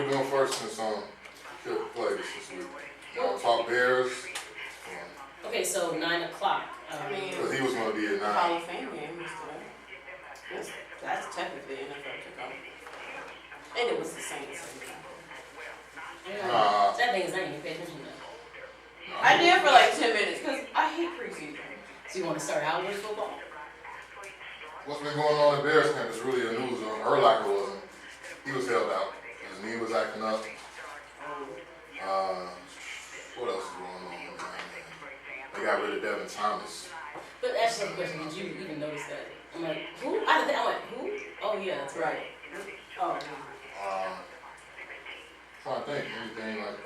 we doing first since Kip played this week? Talk Bears. Okay, so 9 o'clock. Because he was going to be at 9. Hall of Fame game that's technically NFL kickoff. And it was the Saints. That thing is not even pay attention to. I did for like 10 minutes because I hate preseason. So you want to start out with football? What's been going on in Bears camp is really a news. Urlacher wasn't. He was held out. His knee was acting up. What else is going on? They got rid of Devin Thomas. But that's the question. Did you even notice that? I'm like, who? I'm like, who? Oh, yeah, that's right. Oh, Trying to think. Anything like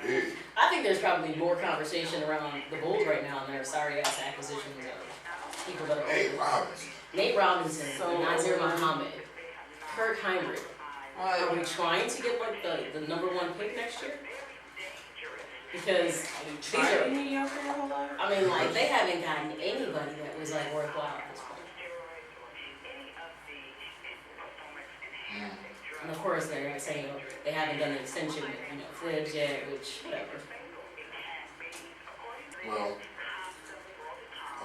big. I think there's probably more conversation around the Bulls right now and their sorry-ass acquisitions of people that are older. Nate Robinson, Nazir Muhammad, Kirk Heinrich. Are we trying to get like the number 1 pick next year? Because these are, I mean, like they haven't gotten anybody that was like worthwhile at this point. And of course, they're like saying they haven't done an extension with Flibbs yet, which whatever. Well,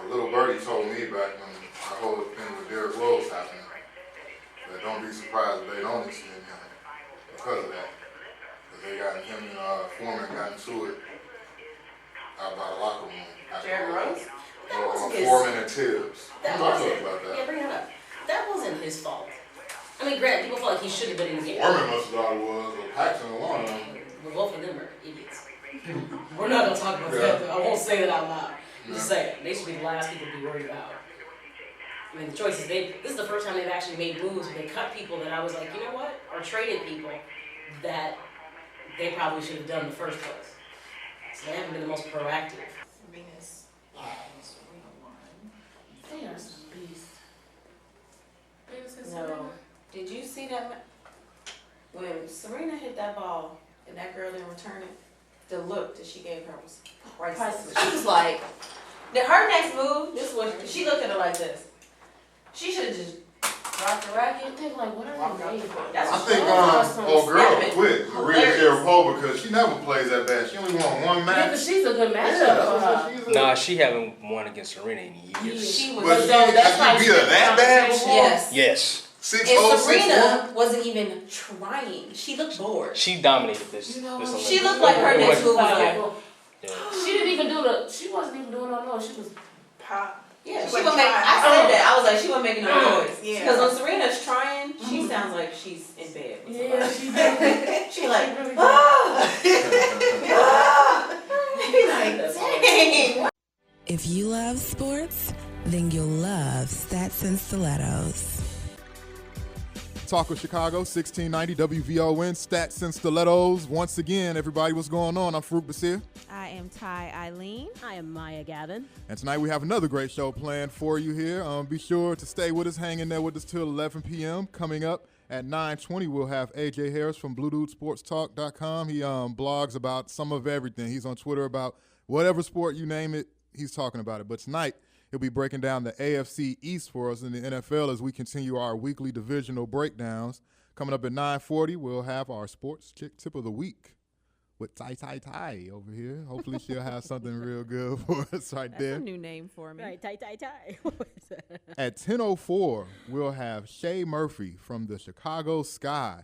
a little birdie told me back when the whole thing with Derrick Rose happened that don't be surprised if they don't extend him because of that. Because they got him and Foreman got into it out by the locker room. Derrick Rose? Foreman and Tibbs. That Talk to us wasn't, about that. yeah, bring it up. That wasn't his fault. I mean, granted, people feel like he should have been in the game. Foreman must have thought it was, or Paxton alone. Well, both of them are idiots. We're not going to talk about that, though. I won't say that out loud. I'm just saying, they should be the last people to be worried about. I mean, the choices, this is the first time they've actually made moves where they cut people that I was like, you know what? Or traded people that they probably should have done in the first place. So they haven't been the most proactive. Serena's They are some beasts. No. Did you see that when Serena hit that ball and that girl didn't return it? The look that she gave her was priceless. She was like, her next move, this was, she looked at her like this. She should have just dropped the racket. They're like, what are they made for? I think girl quit, Maria Sharapova, because she never plays that bad. She only won one match. Yeah, but she's a good matchup for her. Nah, she haven't won against Serena in years. She was. But that's like beat her that bad before? Yes. 6-0, And Serena wasn't even trying. She looked bored. She dominated this. She looked like her next move was like. She didn't even do she wasn't even doing no noise. She was pop. Yeah, she wasn't making, I said that. I was like, she wasn't making no noise. Because when Serena's trying, she sounds like she's in bed. Yeah, she did. She like, really dang. If you love sports, then you'll love Stats and Stilettos. Talk of Chicago, 1690 WVON, Stats and Stilettos. Once again, everybody, what's going on? I'm Farouk Basir. I am Ty Eileen. I am Maya Gavin. And tonight we have another great show planned for you here. Be sure to stay with us, hang in there with us till 11 p.m. Coming up at 9:20, we'll have AJ Harris from BlueDudeSportsTalk.com. He blogs about some of everything. He's on Twitter about whatever sport you name it, he's talking about it. But tonight, he'll be breaking down the AFC East for us in the NFL as we continue our weekly divisional breakdowns. Coming up at 9:40, we'll have our sports chick tip of the week with Tai over here. Hopefully she'll have something real good for us right there. That's a new name for me. Right, Tai. At 10:04, we'll have Shay Murphy from the Chicago Sky,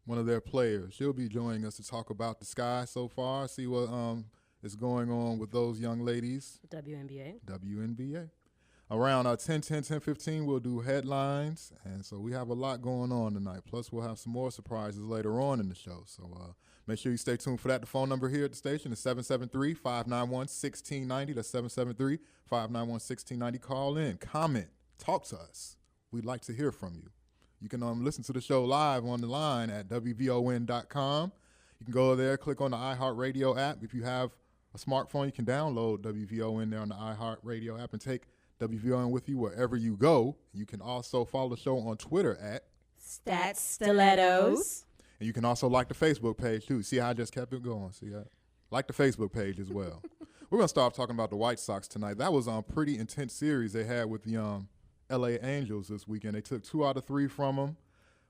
one of their players. She'll be joining us to talk about the Sky so far, see what is going on with those young ladies. WNBA. Around 10:15, we'll do headlines. And so we have a lot going on tonight. Plus, we'll have some more surprises later on in the show. So make sure you stay tuned for that. The phone number here at the station is 773-591-1690. That's 773-591-1690. Call in, comment, talk to us. We'd like to hear from you. You can listen to the show live on the line at WVON.com. You can go there, click on the iHeartRadio app. If you have a smartphone, you can download WVON there on the iHeartRadio app and take WVON with you wherever you go. You can also follow the show on Twitter at Stats Stilettos. And you can also like the Facebook page, too. See how I just kept it going? See that? Like the Facebook page as well. We're going to start talking about the White Sox tonight. That was a pretty intense series they had with the L.A. Angels this weekend. They took 2 out of 3 from them.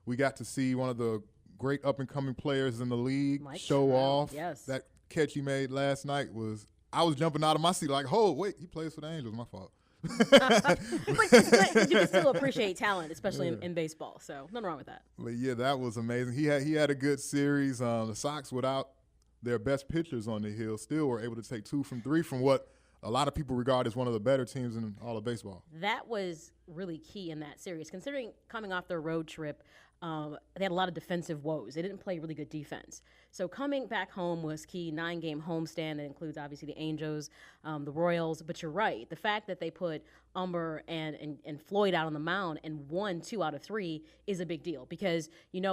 We got to see one of the great up-and-coming players in the league Mike show Trout, off. yes. That catch he made last night I was jumping out of my seat like, oh, wait, he plays for the Angels. My fault. But it's good 'cause you can still appreciate talent, especially in baseball. So nothing wrong with that. But yeah, that was amazing. He had a good series. The Sox, without their best pitchers on the hill, still were able to take 2 from 3 from what a lot of people regard as one of the better teams in all of baseball. That was really key in that series, considering coming off their road trip. They had a lot of defensive woes. They didn't play really good defense. So coming back home was key. 9-game homestand that includes obviously the Angels, the Royals. But you're right. The fact that they put Umber and Floyd out on the mound and won 2 out of 3 is a big deal because,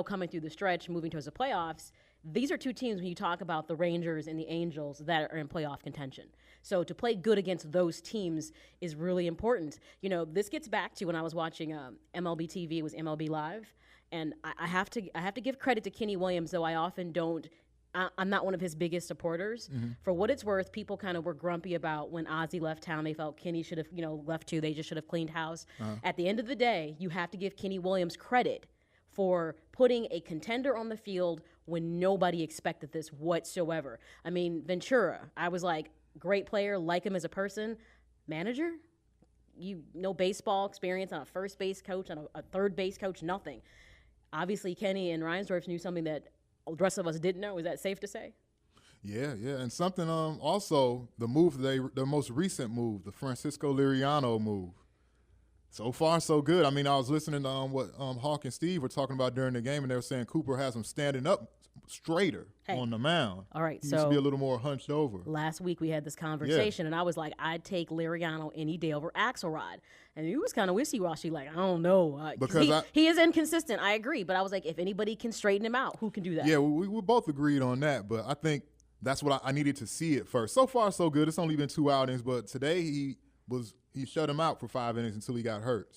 coming through the stretch, moving towards the playoffs, these are 2 teams when you talk about the Rangers and the Angels that are in playoff contention. So to play good against those teams is really important. This gets back to when I was watching MLB TV, it was MLB Live. And I have to give credit to Kenny Williams, though I often don't. I'm not one of his biggest supporters. Mm-hmm. For what it's worth, people kind of were grumpy about when Ozzie left town. They felt Kenny should have, left too. They just should have cleaned house. At the end of the day, you have to give Kenny Williams credit for putting a contender on the field when nobody expected this whatsoever. I mean, Ventura, I was like, great player, like him as a person. Manager? Baseball experience on a first base coach, on a third base coach, nothing. Obviously, Kenny and Reinsdorf knew something that the rest of us didn't know. Is that safe to say? Yeah, and something also the most recent move, the Francisco Liriano move. So far, so good. I mean, I was listening to what Hawk and Steve were talking about during the game, and they were saying Cooper has him standing up straighter on the mound. All right, he used to be a little more hunched over. Last week we had this conversation, and I was like, I'd take Liriano any day over Axelrod. And he was kind of wishy-washy, like, I don't know. Because he is inconsistent, I agree. But I was like, if anybody can straighten him out, who can do that? Yeah, we both agreed on that, but I think that's what I needed to see it first. So far, so good. It's only been 2 outings, but today he shut him out for 5 innings until he got hurt.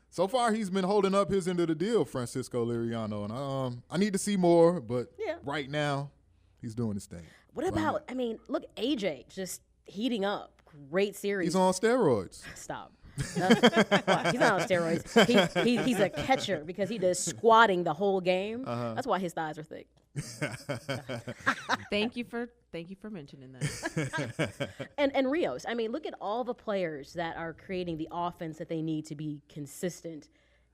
So far he's been holding up his end of the deal, Francisco Liriano, and I need to see more. But right now, he's doing his thing. What about? I mean, look, AJ just heating up. Great series. He's on steroids. Stop. He's not on steroids. He's a catcher because he does squatting the whole game. That's why his thighs are thick. Thank you for mentioning that. and Rios, I mean, look at all the players that are creating the offense that they need to be consistent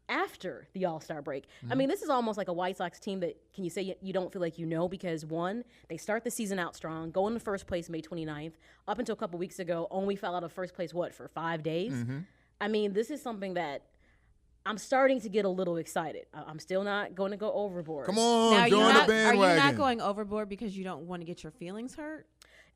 after the All-Star break. Mm-hmm. I mean, this is almost like a White Sox team that, can you say you don't feel like because, one, they start the season out strong, go into first place May 29th. Up until a couple weeks ago, only fell out of first place, for 5 days? Mm-hmm. I mean, this is something that I'm starting to get a little excited. I'm still not going to go overboard. Come on, join the bandwagon. Are you not going overboard because you don't want to get your feelings hurt?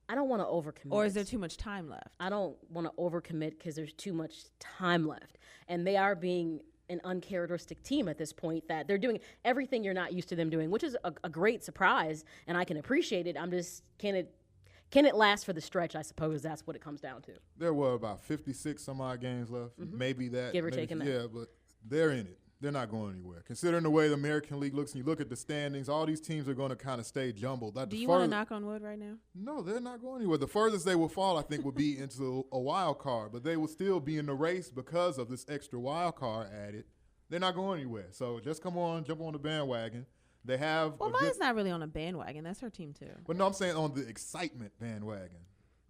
I don't want to overcommit. Or is there too much time left? I don't want to overcommit because there's too much time left. And they are being an uncharacteristic team at this point, that they're doing everything you're not used to them doing, which is a great surprise, and I can appreciate it. I'm just, can it last for the stretch? I suppose that's what it comes down to. There were about 56 some odd games left, maybe that. Give or take in that. Yeah, but they're in it. They're not going anywhere. Considering the way the American League looks, and you look at the standings, all these teams are going to kind of stay jumbled. Do you want to knock on wood right now? No, they're not going anywhere. The furthest they will fall, I think, would be into a wild card, but they will still be in the race because of this extra wild card added. They're not going anywhere. So just jump on the bandwagon. They have. Well, Maya's not really on a bandwagon. That's her team too. But no, I'm saying on the excitement bandwagon.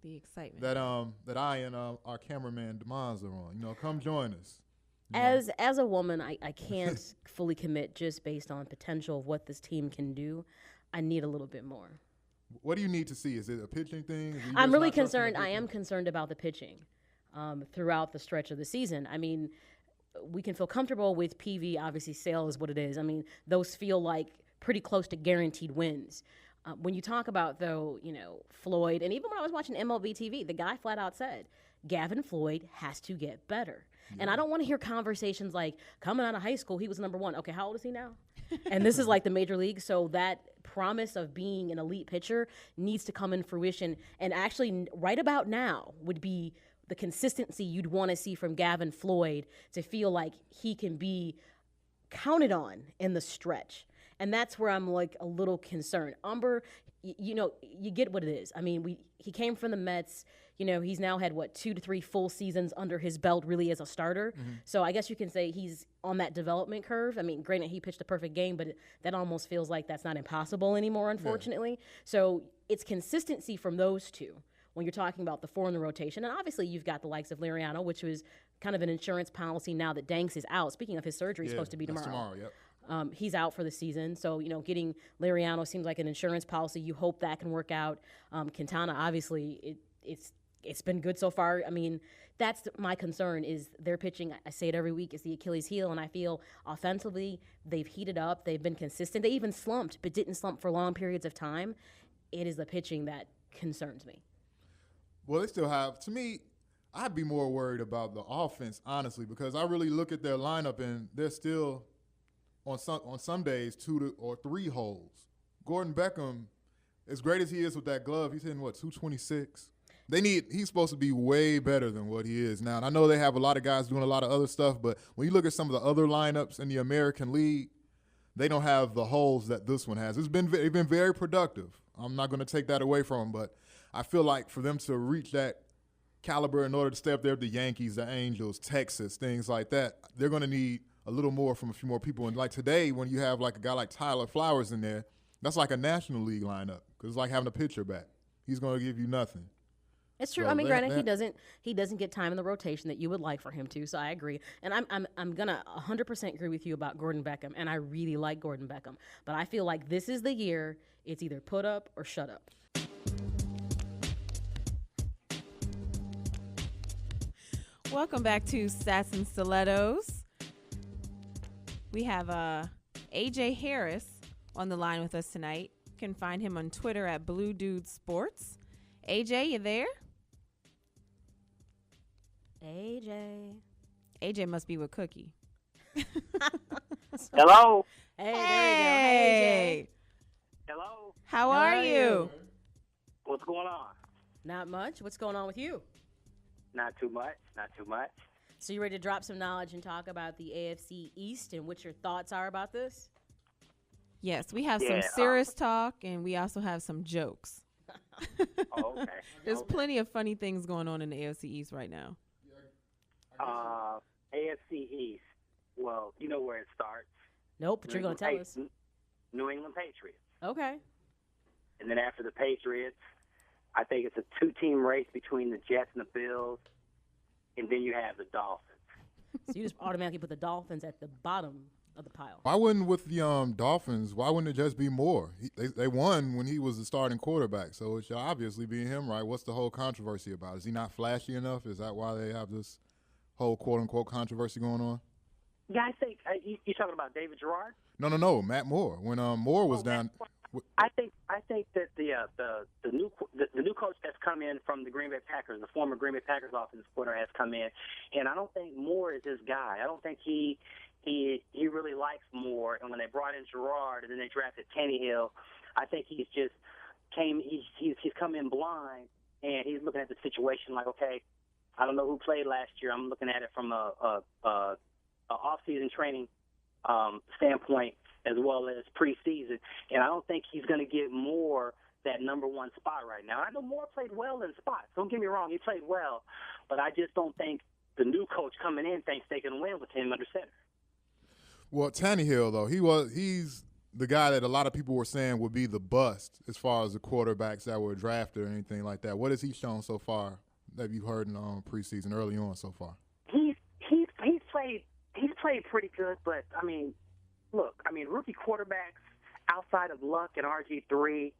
The excitement. That I and our cameraman Demons are on. Come join us. As a woman, I can't fully commit just based on potential of what this team can do. I need a little bit more. What do you need to see? Is it a pitching thing? I'm really concerned. I am concerned about the pitching throughout the stretch of the season. I mean, we can feel comfortable with PV. Obviously, Sale is what it is. I mean, those feel like pretty close to guaranteed wins. When you talk about, though, Floyd, and even when I was watching MLB TV, the guy flat out said, Gavin Floyd has to get better. Yeah. And I don't want to hear conversations like, coming out of high school, he was number one. Okay, how old is he now? And this is like the major league. So that promise of being an elite pitcher needs to come in fruition. And actually, right about now would be the consistency you'd want to see from Gavin Floyd to feel like he can be counted on in the stretch. And that's where I'm like a little concerned. Umber, you get what it is. I mean, he came from the Mets. he's now had 2 to 3 full seasons under his belt really as a starter. So I guess you can say he's on that development curve. I mean, granted, he pitched a perfect game, but that almost feels like that's not impossible anymore, unfortunately. Yeah. So it's consistency from those two when you're talking about the 4 in the rotation. And obviously you've got the likes of Liriano, which was kind of an insurance policy now that Danks is out. Speaking of his surgery, supposed to be tomorrow. Yep. He's out for the season, so getting Liriano seems like an insurance policy. You hope that can work out. Quintana, obviously, it's been good so far. I mean, that's my concern is their pitching. I say it every week, is the Achilles heel, and I feel offensively they've heated up. They've been consistent. They even slumped, but didn't slump for long periods of time. It is the pitching that concerns me. Well, they still have. To me, I'd be more worried about the offense, honestly, because I really look at their lineup and they're still. On some days, 2 or 3 holes. Gordon Beckham, as great as he is with that glove, he's hitting 226. He's supposed to be way better than what he is now. And I know they have a lot of guys doing a lot of other stuff, but when you look at some of the other lineups in the American League, they don't have the holes that this one has. They've been very productive. I'm not going to take that away from them, but I feel like for them to reach that caliber in order to stay up there with the Yankees, the Angels, Texas, things like that, they're going to need a little more from a few more people. And like today, when you have like a guy like Tyler Flowers in there, that's like a National League lineup because it's like having a pitcher back. He's going to give you nothing. It's true. So I mean, granted, he doesn't get time in the rotation that you would like for him to. So I agree, and I'm gonna 100% agree with you about Gordon Beckham, and I really like Gordon Beckham. But I feel like this is the year it's either put up or shut up. Welcome back to Stats and Stilettos. We have AJ Harris on the line with us tonight. You can find him on Twitter at Blue Dude Sports. AJ, you there? AJ must be with Cookie. Hello. Hey, there you go. Hey, AJ. Hello. How are you? What's going on? Not much. What's going on with you? Not too much. So you ready to drop some knowledge and talk about the AFC East and what your thoughts are about this? Yes, we have some serious talk, and we also have some jokes. Oh, okay. There's plenty of funny things going on in the AFC East right now. AFC East. Well, you know where it starts. Nope, but you're going to tell us. New England Patriots. Okay. And then after the Patriots, I think it's a 2-team race between the Jets and the Bills. And then you have the Dolphins. So you just automatically put the Dolphins at the bottom of the pile. Why wouldn't with the Dolphins? Why wouldn't it just be Moore? They won when he was the starting quarterback, so it should obviously be him, right? What's the whole controversy about? Is he not flashy enough? Is that why they have this whole quote unquote controversy going on? Yeah, I think you talking about David Gerard? No, Matt Moore. When Moore was down. I think that the new coach that's come in from the Green Bay Packers, the former Green Bay Packers offensive coordinator, has come in, and I don't think Moore is his guy. I don't think he really likes Moore. And when they brought in Gerard and then they drafted Tannehill, I think he's come in blind and he's looking at the situation like, okay, I don't know who played last year. I'm looking at it from a off-season training standpoint as well as preseason, and I don't think he's going to get Moore that number one spot right now. I know Moore played well in spots. Don't get me wrong, he played well, but I just don't think the new coach coming in thinks they can win with him under center. Well, Tannehill, though, he's the guy that a lot of people were saying would be the bust as far as the quarterbacks that were drafted or anything like that. What has he shown so far that you've heard in preseason early on so far? He's played pretty good, but rookie quarterbacks outside of Luck and RG3,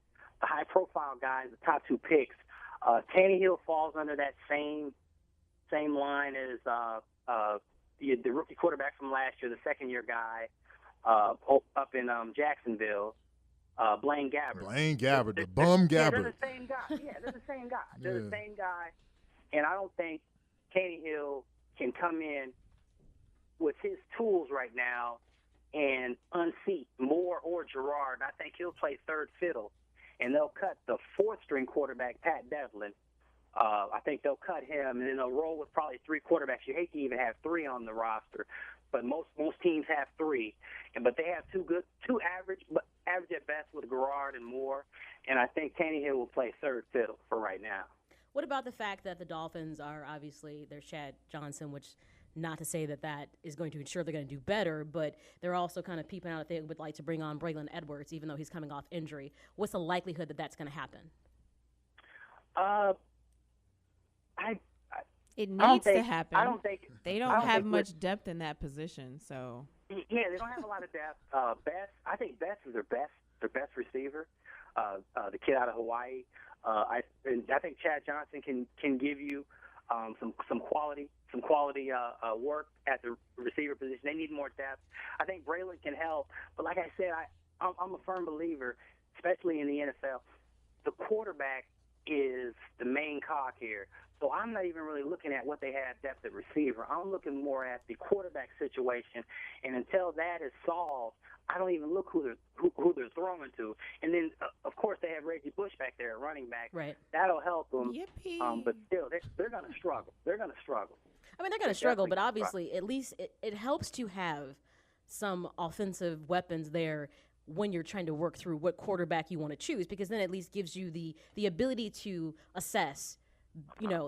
the high-profile guys, the top 2 picks, Tannehill falls under that same line as the rookie quarterback from last year, the second-year guy up in Jacksonville, Blaine Gabbert. The bum Gabbert. Yeah, they're the same guy. They're the same guy. And I don't think Tannehill can come in with his tools right now and unseat Moore or Gerard. I think he'll play third fiddle, and they'll cut the 4th-string quarterback, Pat Devlin. I think they'll cut him, and then they'll roll with probably 3 quarterbacks. You hate to even have 3 on the roster, but most teams have 3. But they have 2 average, but average at best with Gerard and Moore. And I think Tannehill will play third fiddle for right now. What about the fact that the Dolphins are obviously, there's Chad Johnson, which not to say that is going to ensure they're going to do better, but they're also kind of peeping out if they would like to bring on Braylon Edwards, even though he's coming off injury. What's the likelihood that that's going to happen? It needs to happen. I don't think they don't have much depth in that position. So yeah, they don't have a lot of depth. I think Betts is their best receiver. The kid out of Hawaii. I think Chad Johnson can give you some quality work at the receiver position. They need more depth. I think Braylon can help, but like I said, I'm a firm believer, especially in the NFL, the quarterback is the main cog here. So I'm not even really looking at what they have depth at receiver. I'm looking more at the quarterback situation, and until that is solved, I don't even look who they're throwing to. And then, of course, they have Reggie Bush back there at running back. Right. That'll help them. Yippee. But still, they're going to struggle. They're going to struggle. I mean, they're going to struggle, but obviously, at least it helps to have some offensive weapons there when you're trying to work through what quarterback you want to choose, because then at least gives you the ability to assess,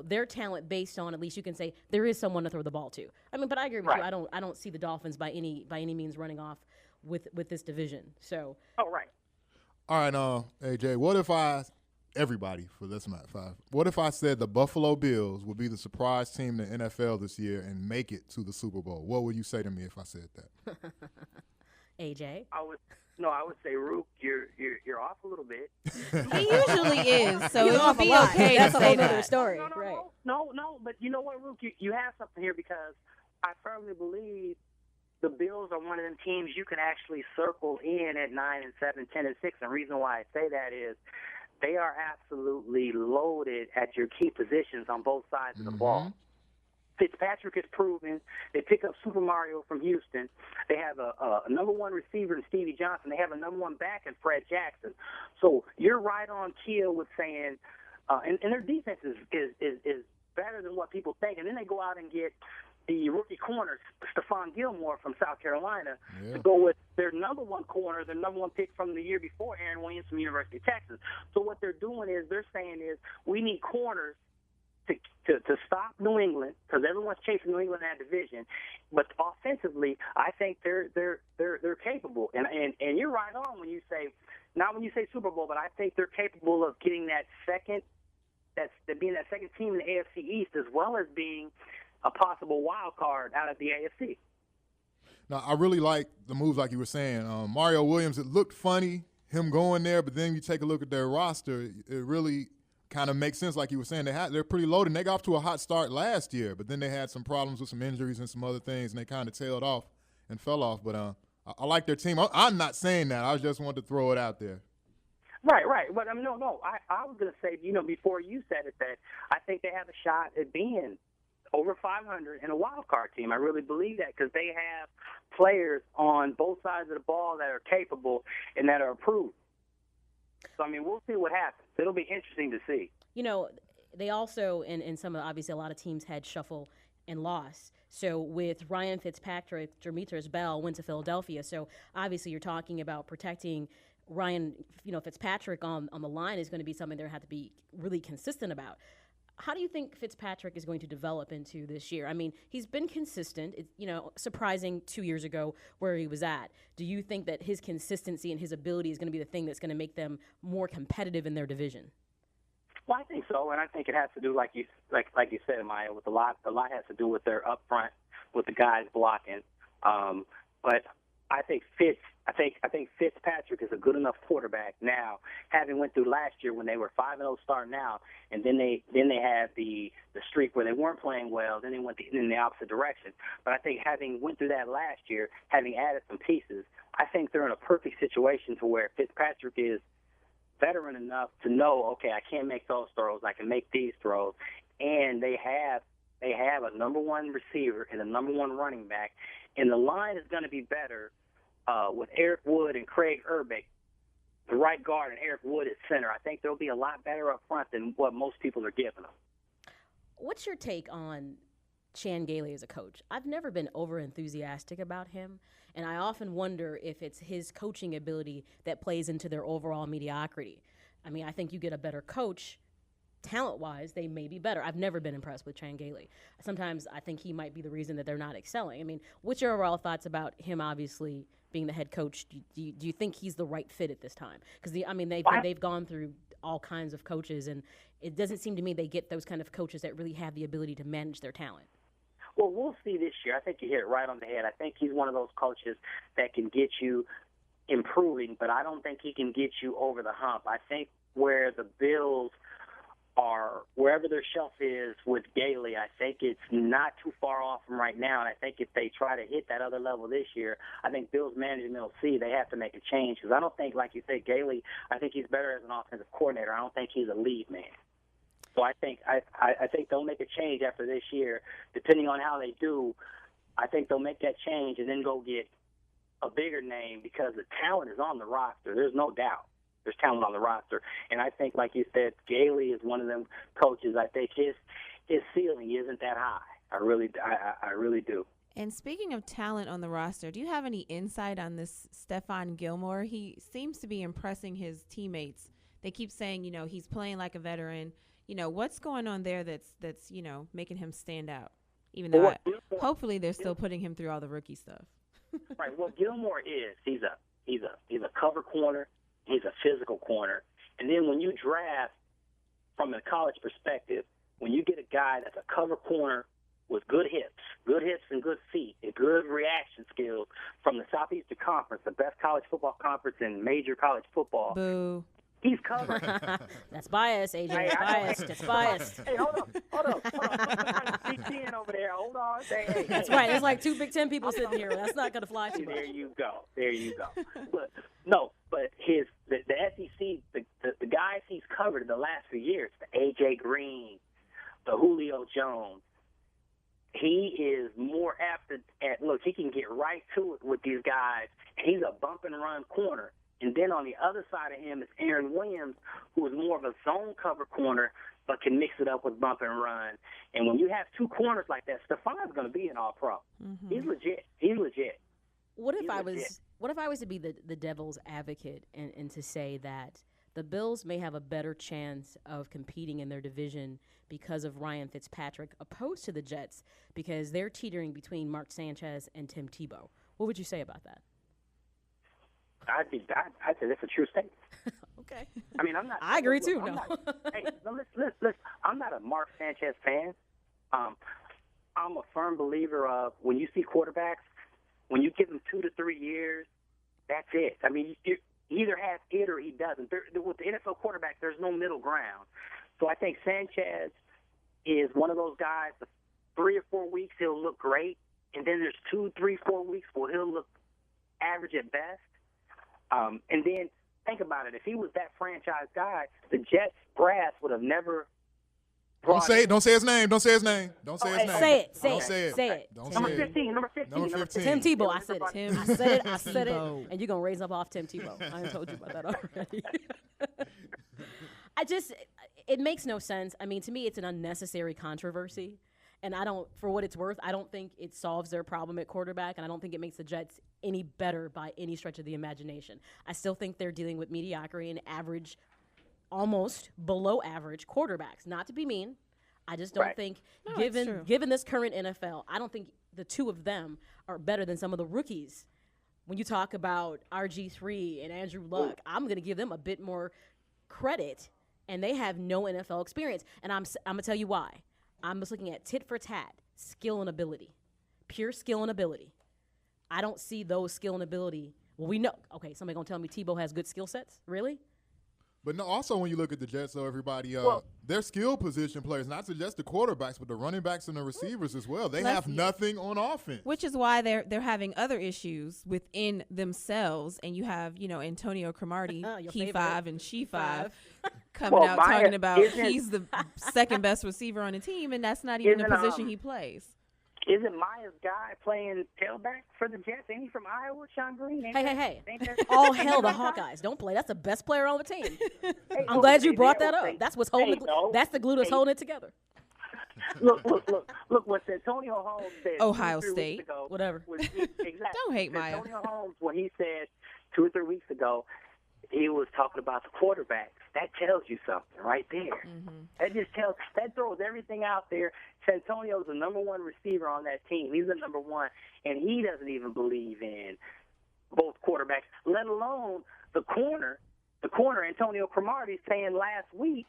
their talent based on, at least you can say there is someone to throw the ball to. I mean, but I agree with you. I don't see the Dolphins by any means running off with this division. So. Oh, right. All right, AJ, what if what if I said the Buffalo Bills would be the surprise team in the NFL this year and make it to the Super Bowl? What would you say to me if I said that? AJ? I would say, Rook, you're off a little bit. he usually is, so He's it off would a be lot. okay That's to a say whole other that. story, right? No, but you know what, Rook? You have something here, because I firmly believe the Bills are one of them teams you can actually circle in at 9-7, 10-6. And the reason why I say that is they are absolutely loaded at your key positions on both sides of the ball. Fitzpatrick is proven. They pick up Super Mario from Houston. They have a number one receiver in Stevie Johnson. They have a number one back in Fred Jackson. So you're right on keel with saying, and their defense is better than what people think. And then they go out and get the rookie corner, Stephon Gilmore from South Carolina, to go with their number one corner, their number one pick from the year before, Aaron Williams from University of Texas. So what they're doing is they're saying is we need corners to stop New England, because everyone's chasing New England in that division. But offensively, I think they're capable. And you're right on when you say, not when you say Super Bowl, but I think they're capable of getting being that second team in the AFC East, as well as being a possible wild card out of the AFC. Now, I really like the moves, like you were saying. Mario Williams, it looked funny, him going there, but then you take a look at their roster, it really kind of makes sense, like you were saying. They're pretty loaded, and they got off to a hot start last year, but then they had some problems with some injuries and some other things, and they kind of tailed off and fell off. But I like their team. I'm not saying that. I just wanted to throw it out there. Right. But no. I was going to say, before you said it, that I think they have a shot at being over 500 and a wild card team. I really believe that, because they have players on both sides of the ball that are capable and that are approved. So, we'll see what happens. It'll be interesting to see. They also, in some of, obviously a lot of teams had shuffle and loss. So with Ryan Fitzpatrick, Demetrius Bell went to Philadelphia. So obviously you're talking about protecting Ryan, Fitzpatrick on the line is going to be something they're going to have to be really consistent about. How do you think Fitzpatrick is going to develop into this year? I mean, he's been consistent. It's, surprising 2 years ago where he was at. Do you think that his consistency and his ability is going to be the thing that's going to make them more competitive in their division? Well, I think so, and I think it has to do, like you said, Maya, with a lot has to do with their up front, with the guys blocking. But I think Fitzpatrick is a good enough quarterback now, having went through last year when they were 5-0 starting out, and then they had the streak where they weren't playing well, then they went in the opposite direction. But I think having went through that last year, having added some pieces, I think they're in a perfect situation to where Fitzpatrick is veteran enough to know, okay, I can't make those throws, I can make these throws, and they have a number one receiver and a number one running back, and the line is going to be better with Eric Wood and Craig Urbick, the right guard, and Eric Wood at center. I think they'll be a lot better up front than what most people are giving them. What's your take on Chan Gailey as a coach? I've never been over enthusiastic about him, and I often wonder if it's his coaching ability that plays into their overall mediocrity. I mean, I think you get a better coach talent-wise, they may be better. I've never been impressed with Chan Gailey. Sometimes I think he might be the reason that they're not excelling. I mean, what's your overall thoughts about him obviously being the head coach? Do you think he's the right fit at this time? Because, they've gone through all kinds of coaches, and it doesn't seem to me they get those kind of coaches that really have the ability to manage their talent. Well, we'll see this year. I think you hit it right on the head. I think he's one of those coaches that can get you improving, but I don't think he can get you over the hump. I think where the Bills are, wherever their shelf is with Gailey, I think it's not too far off from right now. And I think if they try to hit that other level this year, I think Bills management will see they have to make a change. Because I don't think, like you said, Gailey, I think he's better as an offensive coordinator. I don't think he's a lead man. So I think they'll make a change after this year. Depending on how they do, I think they'll make that change and then go get a bigger name because the talent is on the roster. There's no doubt. There's talent on the roster. And I think, like you said, Gailey is one of them coaches. I think his ceiling isn't that high. I really do. And speaking of talent on the roster, do you have any insight on this Stephon Gilmore? He seems to be impressing his teammates. They keep saying, he's playing like a veteran. What's going on there that's making him stand out? Even though hopefully they're still putting him through all the rookie stuff. Right. Well, Gilmore he's a cover corner. He's a physical corner. And then when you draft from a college perspective, when you get a guy that's a cover corner with good hips and good feet, and good reaction skills from the Southeastern Conference, the best college football conference in major college football. Boo. He's covered. That's biased, AJ. That's biased. That's biased. Hey, hold on. I'm Big Ten over there. Hold on. Hey. That's right. There's like two Big Ten people sitting here. That's not going to fly too much. There you go. But the SEC, the guys he's covered in the last few years, the A.J. Green, the Julio Jones, he is more apt look, he can get right to it with these guys. He's a bump and run corner. And then on the other side of him is Aaron Williams, who is more of a zone cover corner, but can mix it up with bump and run. And when you have two corners like that, Stephon's going to be an all-pro. Mm-hmm. He's legit. What if I was to be the devil's advocate and to say that the Bills may have a better chance of competing in their division because of Ryan Fitzpatrick, opposed to the Jets, because they're teetering between Mark Sanchez and Tim Tebow? What would you say about that? I'd say that's a true statement. Okay. I mean, I'm not. I agree too. Listen. I'm not a Mark Sanchez fan. I'm a firm believer of when you see quarterbacks, when you give them 2 to 3 years, that's it. I mean, he either has it or he doesn't. With the NFL quarterback, there's no middle ground. So I think Sanchez is one of those guys. The 3 or 4 weeks he'll look great, and then there's 2, 3, 4 weeks where he'll look average at best. And then think about it. If he was that franchise guy, the Jets brass would have never. Don't say his name. Don't say his name. Say it. Number 15. Number 15. Tim Tebow. I said it. And you're going to raise up off Tim Tebow. I told you about that already. It makes no sense. I mean, to me, it's an unnecessary controversy. And for what it's worth, I don't think it solves their problem at quarterback, and I don't think it makes the Jets any better by any stretch of the imagination. I still think they're dealing with mediocrity and average, almost below average quarterbacks. Not to be mean, I just don't think, given this current NFL, I don't think the two of them are better than some of the rookies. When you talk about RG3 and Andrew Luck, I'm going to give them a bit more credit, and they have no NFL experience. And I'm going to tell you why. I'm just looking at tit for tat, skill and ability, pure skill and ability. I don't see those skill and ability. Well, we know. Okay, somebody going to tell me Tebow has good skill sets? Really? But no, also when you look at the Jets, so everybody, their skill position players, not just the quarterbacks, but the running backs and the receivers as well. They have nothing on offense. Which is why they're having other issues within themselves. And you have, Antonio Cromartie, he 5 and she 5, coming out talking about he's the second best receiver on the team, and that's not even the position he plays. Isn't Maya's guy playing tailback for the Jets? Ain't he from Iowa, Sean Green? Hey. All hell the Hawkeyes. Don't play. That's the best player on the team. I'm glad you brought that up. That's what's holding that's the glue that's holding it together. Look what Antonio Holmes said. Ohio State. Ago, whatever. Exactly. Don't hate Maya. Antonio Holmes, when he said 2 or 3 weeks ago, he was talking about the quarterbacks. that tells you something right there. That throws everything out there. Santonio's the number one receiver on that team. He's the number one, and he doesn't even believe in both quarterbacks, let alone the corner. The corner, Antonio Cromartie, saying last week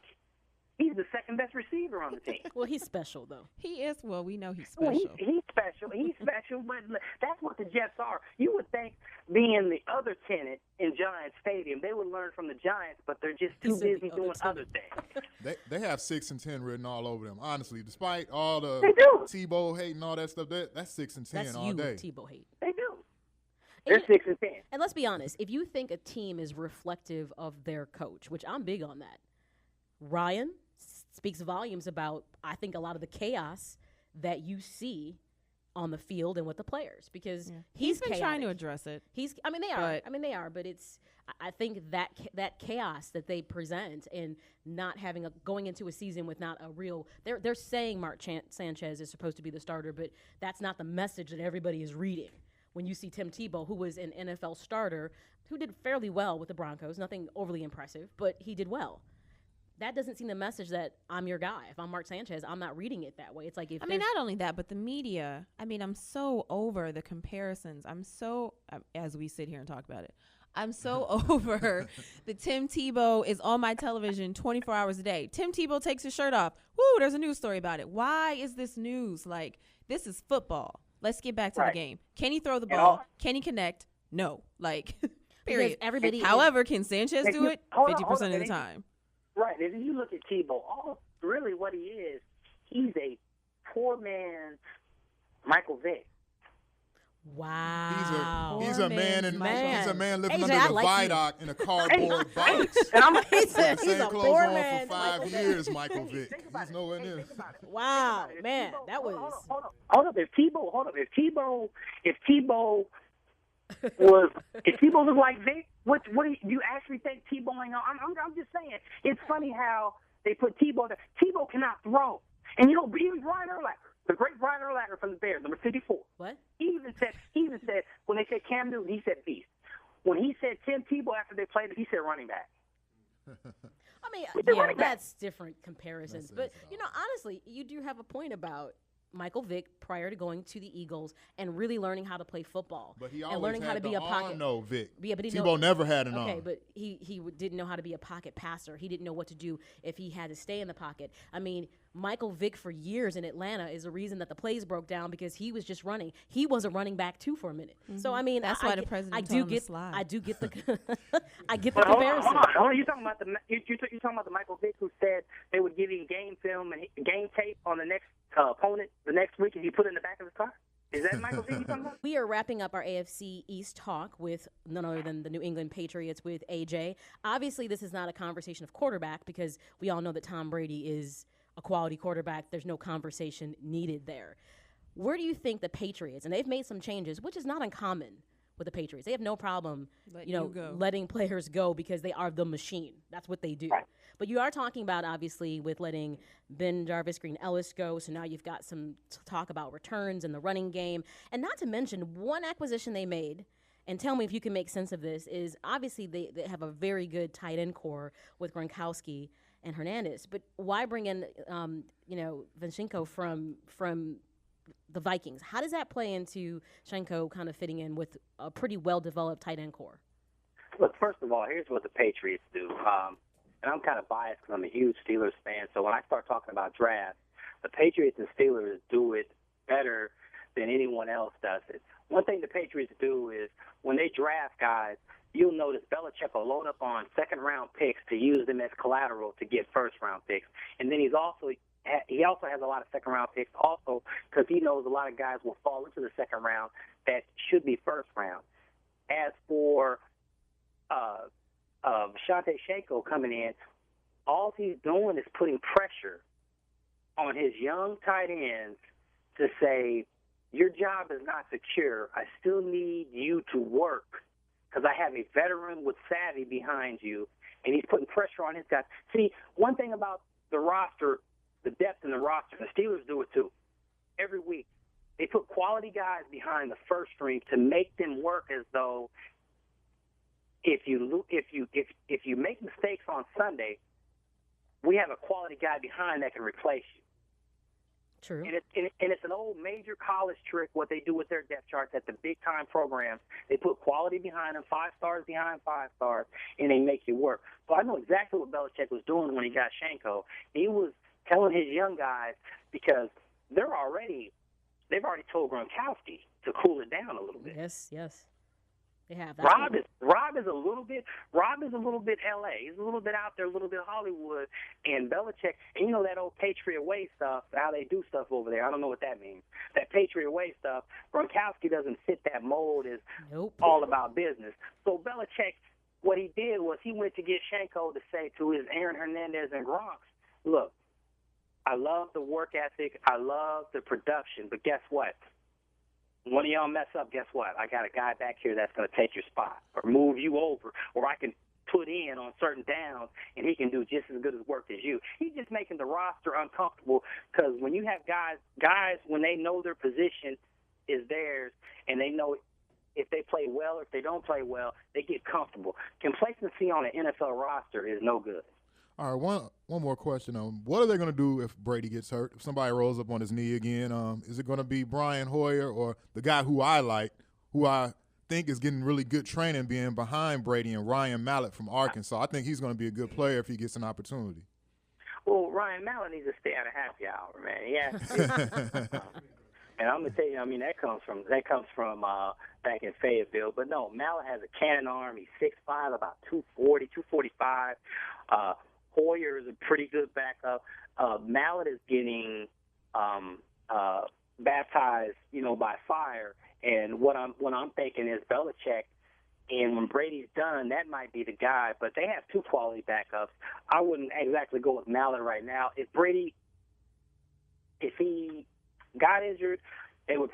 he's the second best receiver on the team. Well, he's special, though. He is. Well, we know he's special. Well, he's special. He's special, but that's what the Jets are. You would think, being the other tenant in Giants Stadium, they would learn from the Giants, but they're just too busy doing other things. They have 6-10 written all over them. Honestly, despite all the Tebow hate and all that stuff, that's 6-10 that's all day. Tebow hate. They do. They're 6-10. And let's be honest, if you think a team is reflective of their coach, which I'm big on that, Ryan speaks volumes about, I think, a lot of the chaos that you see on the field and with the players, because he's been chaotic. trying to address it. They are, but it's, I think that chaos that they present and not having going into a season with not a real, they're saying Mark Sanchez is supposed to be the starter, but that's not the message that everybody is reading. When you see Tim Tebow, who was an NFL starter, who did fairly well with the Broncos, nothing overly impressive, but he did well. That doesn't seem the message that I'm your guy. If I'm Mark Sanchez, I'm not reading it that way. It's like, not only that, but the media. I'm so over the comparisons. I'm so, as we sit here and talk about it, I'm so over the Tim Tebow is on my television 24 hours a day. Tim Tebow takes his shirt off. Woo, there's a news story about it. Why is this news? Like, this is football. Let's get back to the game. Can he throw the ball? Can he connect? No. Like, period. However, can Sanchez do it 50% of the time? Right. If you look at Tebow, really what he is, he's a poor man's Michael Vick. Wow. He's a man living AJ, under the viaduct in a cardboard box. And I'm he's a poor man. For 5 years, Michael Vick. He's nowhere near. Wow, man, that was. Hold up. If Tebow was like Vic, what do you actually think Tebow ain't on? I'm just saying. It's funny how they put Tebow there. Tebow cannot throw. And even Brian Urlacher, the great Brian Urlacher from the Bears, number 54. What? He even said when they said Cam Newton, he said beast. When he said Tim Tebow after they played him, he said running back. That's different comparisons. But, honestly, you do have a point about Michael Vick prior to going to the Eagles and really learning how to play football. But he and always learning had how to be a pocket. No, Vick. Yeah, but Tebow never had an arm. Okay, but he didn't know how to be a pocket passer. He didn't know what to do if he had to stay in the pocket. Michael Vick for years in Atlanta is the reason that the plays broke down, because he was just running. He was a running back too for a minute. Mm-hmm. So that's why the president told him to slide. I do get the I get the comparison. Hold on. You're talking about the Michael Vick who said they would give him game film and game tape on the next opponent the next week, and he put it in the back of his car? Is that Michael Vick you're talking about? We are wrapping up our AFC East talk with none other than the New England Patriots with AJ. Obviously, this is not a conversation of quarterback, because we all know that Tom Brady is a quality quarterback. There's no conversation needed there. Where do you think the Patriots, and they've made some changes, which is not uncommon with the Patriots. They have no problem, letting players go, because they are the machine. That's what they do. Right. But you are talking about, obviously, with letting Ben Jarvis, Green Ellis go. So now you've got some talk about returns in the running game. And not to mention, one acquisition they made, and tell me if you can make sense of this, is obviously they have a very good tight end core with Gronkowski and Hernandez. But why bring in, Vinchenko from the Vikings? How does that play into Shenko kind of fitting in with a pretty well-developed tight end core? Look, first of all, here's what the Patriots do. And I'm kind of biased because I'm a huge Steelers fan. So when I start talking about draft, the Patriots and Steelers do it better than anyone else does it. One thing the Patriots do is when they draft guys, you'll notice Belichick will load up on second-round picks to use them as collateral to get first-round picks. And then he also has a lot of second-round picks also, because he knows a lot of guys will fall into the second round that should be first round. As for Shante Shenko coming in, all he's doing is putting pressure on his young tight ends to say, your job is not secure. I still need you to work because I have a veteran with savvy behind you, and he's putting pressure on his guys. See, one thing about the roster, the depth in the roster, the Steelers do it too. Every week, they put quality guys behind the first string to make them work as though if you make mistakes on Sunday, we have a quality guy behind that can replace you. True. And it's an old major college trick what they do with their depth charts at the big-time programs. They put quality behind them, 5 stars behind 5 stars, and they make you work. So I know exactly what Belichick was doing when he got Shanko. He was telling his young guys, because they've already told Gronkowski to cool it down a little bit. Yes. They have that. Rob is a little bit LA. He's a little bit out there, a little bit Hollywood, and Belichick. And you know that old Patriot Way stuff, how they do stuff over there. I don't know what that means. That Patriot Way stuff. Gronkowski doesn't fit that mold. Is all about business. So Belichick, what he did was he went to get Shanko to say to his Aaron Hernandez and Gronk, look, I love the work ethic, I love the production, but guess what? One of y'all mess up, guess what? I got a guy back here that's going to take your spot or move you over, or I can put in on certain downs, and he can do just as good as work as you. He's just making the roster uncomfortable, because when you have guys, when they know their position is theirs and they know if they play well or if they don't play well, they get comfortable. Complacency on an NFL roster is no good. All right, one more question. What are they going to do if Brady gets hurt? If somebody rolls up on his knee again, is it going to be Brian Hoyer or the guy who I like, who I think is getting really good training being behind Brady, and Ryan Mallett from Arkansas? I think he's going to be a good player if he gets an opportunity. Well, Ryan Mallett needs to stay out of happy hour, man. Yeah. And I'm gonna tell you, I mean, that comes from back in Fayetteville. But no, Mallett has a cannon arm. He's 6'5", about 240, 245. Hoyer is a pretty good backup. Mallett is getting baptized, by fire. And what I'm thinking is Belichick, and when Brady's done, that might be the guy. But they have 2 quality backups. I wouldn't exactly go with Mallett right now. If he got injured, they would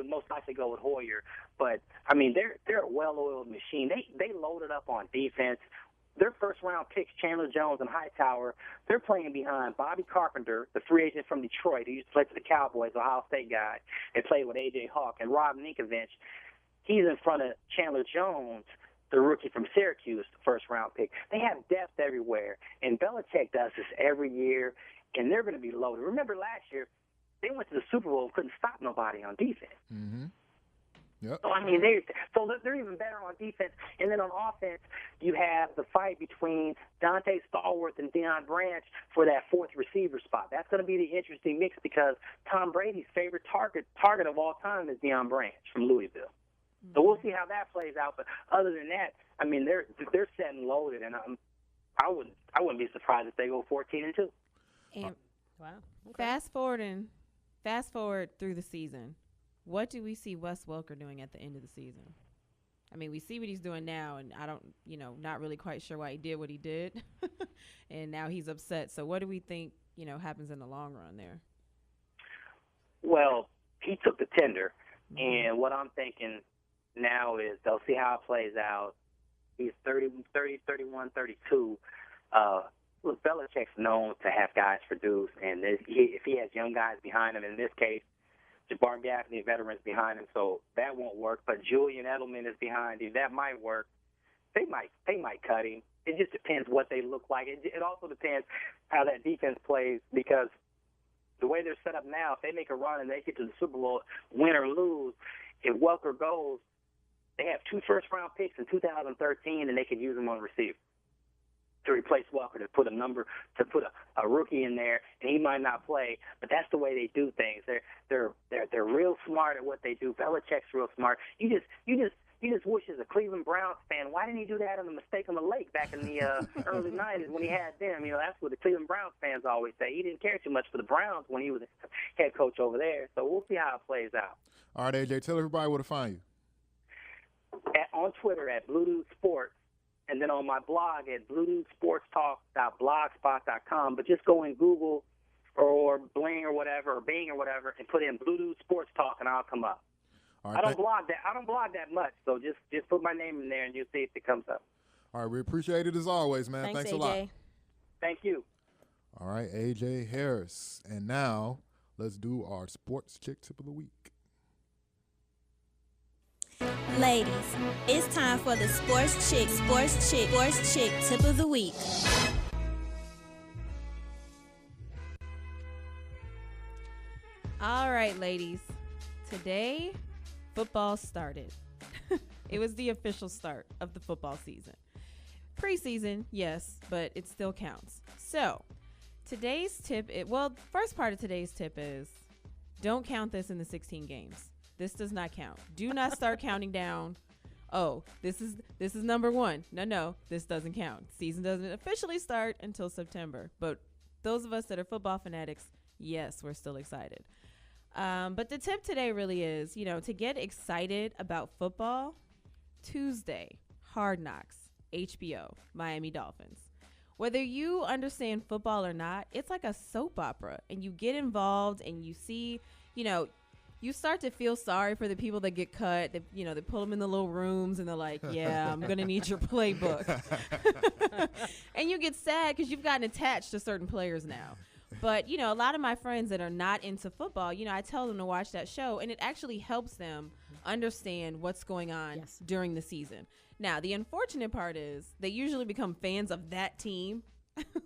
most likely go with Hoyer. But I mean, they're a well-oiled machine. They loaded up on defense. Their first-round picks, Chandler Jones and Hightower, they're playing behind Bobby Carpenter, the free agent from Detroit, who used to play for the Cowboys, Ohio State guy, and played with A.J. Hawk, and Rob Ninkovich. He's in front of Chandler Jones, the rookie from Syracuse, the first-round pick. They have depth everywhere, and Belichick does this every year, and they're going to be loaded. Remember last year, they went to the Super Bowl and couldn't stop nobody on defense. Mm-hmm. Yep. So, I mean, they're even better on defense. And then on offense, you have the fight between Dante Stallworth and Deion Branch for that 4th receiver spot. That's going to be the interesting mix, because Tom Brady's favorite target of all time is Deion Branch from Louisville. Mm-hmm. So we'll see how that plays out. But other than that, I mean, they're set and loaded, and I wouldn't be surprised if they go 14-2. And wow. Fast forward through the season. What do we see Wes Welker doing at the end of the season? I mean, we see what he's doing now, and I don't, not really quite sure why he did what he did. And now he's upset. So what do we think, happens in the long run there? Well, he took the tender. Mm-hmm. And what I'm thinking now is they'll see how it plays out. He's 30, 31, 32. Look, Belichick's known to have guys produce, and if he has young guys behind him, in this case, Jabbar Gaffney, veterans behind him, so that won't work. But Julian Edelman is behind him. That might work. They might cut him. It just depends what they look like. It also depends how that defense plays, because the way they're set up now, if they make a run and they get to the Super Bowl, win or lose, if Welker goes, they have 2 first-round picks in 2013, and they can use them on receiver to replace Welker, to put a rookie in there, and he might not play. But that's the way they do things. They're real smart at what they do. Belichick's real smart. You just wish, as a Cleveland Browns fan, why didn't he do that on the mistake on the lake back in the early 90s when he had them? That's what the Cleveland Browns fans always say. He didn't care too much for the Browns when he was head coach over there. So we'll see how it plays out. All right, AJ, tell everybody where to find you. On Twitter at Blue Dude Sports, and then on my blog at bluedudesportstalk.blogspot.com. But just go in Google or Bling or whatever, or Bing or whatever, and put in Blue Dude Sports Talk, and I'll come up. All right, I don't blog that much, so just put my name in there, and you'll see if it comes up. All right, we appreciate it as always, man. Thanks a lot. Thank you. All right, AJ Harris. And now let's do our sports chick tip of the week. Ladies, it's time for the Sports Chick tip of the week. All right, ladies. Today, football started. It was the official start of the football season. Preseason, yes, but it still counts. So, today's tip, first part of today's tip is don't count this in the 16 games. This does not count. Do not start counting down. Oh, this is number one. No, this doesn't count. Season doesn't officially start until September. But those of us that are football fanatics, yes, we're still excited. But the tip today really is, to get excited about football, Tuesday, Hard Knocks, HBO, Miami Dolphins. Whether you understand football or not, it's like a soap opera, and you get involved and you see, you start to feel sorry for the people that get cut. They pull them in the little rooms and they're like, yeah, I'm going to need your playbook. And you get sad because you've gotten attached to certain players now. But, a lot of my friends that are not into football, I tell them to watch that show, and it actually helps them understand what's going on during the season. Now, the unfortunate part is they usually become fans of that team.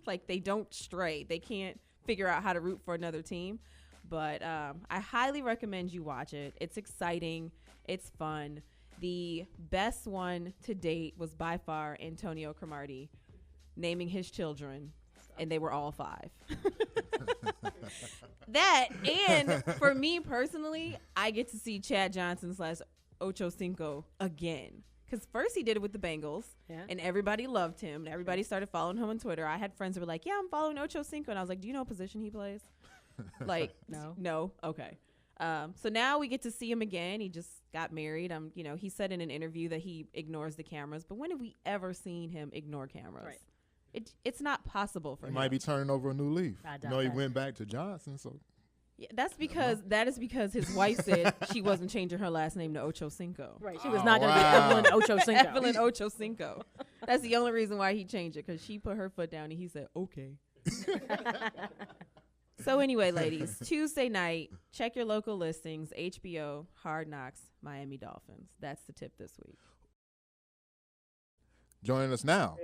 Like, they don't stray. They can't figure out how to root for another team. But I highly recommend you watch it. It's exciting. It's fun. The best one to date was by far Antonio Cromartie naming his children, and they were all 5. That, and for me personally, I get to see Chad Johnson / Ocho Cinco again. Because first he did it with the Bengals, and everybody loved him, and everybody started following him on Twitter. I had friends who were like, yeah, I'm following Ocho Cinco. And I was like, do you know what position he plays? Like, no. Okay. So now we get to see him again. He just got married. He said in an interview that he ignores the cameras, but when have we ever seen him ignore cameras? Right. It's not possible for him. He might be turning over a new leaf. He went back to Johnson, so. Yeah, that is because his wife said she wasn't changing her last name to Ocho Cinco. Right. She was not going to be Evelyn Ocho Cinco. Evelyn Ocho Cinco. That's the only reason why he changed it, because she put her foot down and he said, okay. So anyway, ladies, Tuesday night, check your local listings, HBO, Hard Knocks, Miami Dolphins. That's the tip this week. Joining us now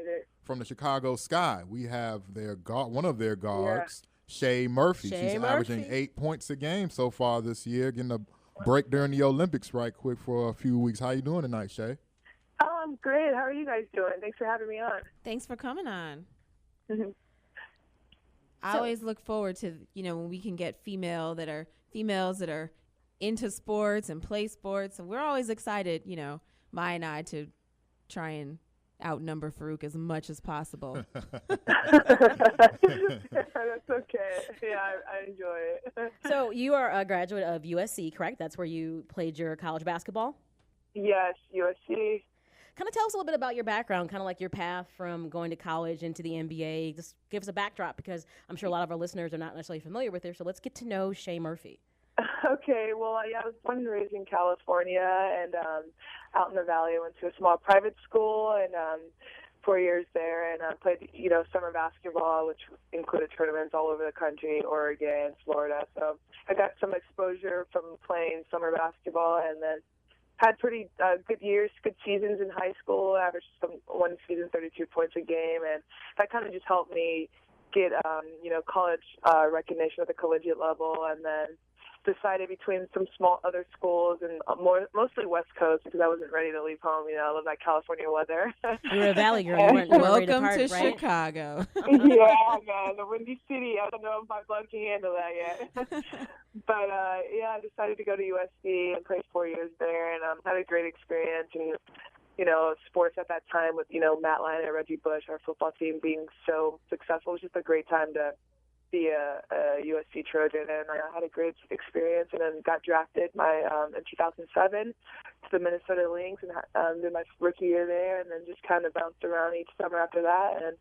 from the Chicago Sky, we have one of their guards, Shay Murphy. She's averaging 8 points a game so far this year, getting a break during the Olympics right quick for a few weeks. How you doing tonight, Shay? Oh, I'm great. How are you guys doing? Thanks for having me on. Thanks for coming on. Mm-hmm. I always look forward to, when we can get females that are into sports and play sports. And we're always excited, Maya and I, to try and outnumber Farouk as much as possible. That's okay. Yeah, I enjoy it. So you are a graduate of USC, correct? That's where you played your college basketball? Yes, USC. Kind of tell us a little bit about your background, kind of like your path from going to college into the NBA. Just give us a backdrop, because I'm sure a lot of our listeners are not necessarily familiar with her. So let's get to know Shay Murphy. Okay, well, I was born and raised in California, and out in the Valley. I went to a small private school and 4 years there, and played, summer basketball, which included tournaments all over the country, Oregon, Florida. So I got some exposure from playing summer basketball, and then had pretty good years, good seasons in high school. Averaged one season 32 points a game, and that kind of just helped me get college recognition at the collegiate level, and then decided between some small other schools and mostly West Coast, because I wasn't ready to leave home. I love that California weather. You were a Valley girl. You weren't ready to Welcome part, to right? Chicago. Yeah, man, the Windy City. I don't know if my blood can handle that yet. But I decided to go to USC and play 4 years there, and had a great experience. And sports at that time with Matt Lyon and Reggie Bush, our football team being so successful, it was just a great time to be a USC Trojan, and I had a great experience, and then got drafted in 2007 to the Minnesota Lynx, and did my rookie year there, and then just kind of bounced around each summer after that, and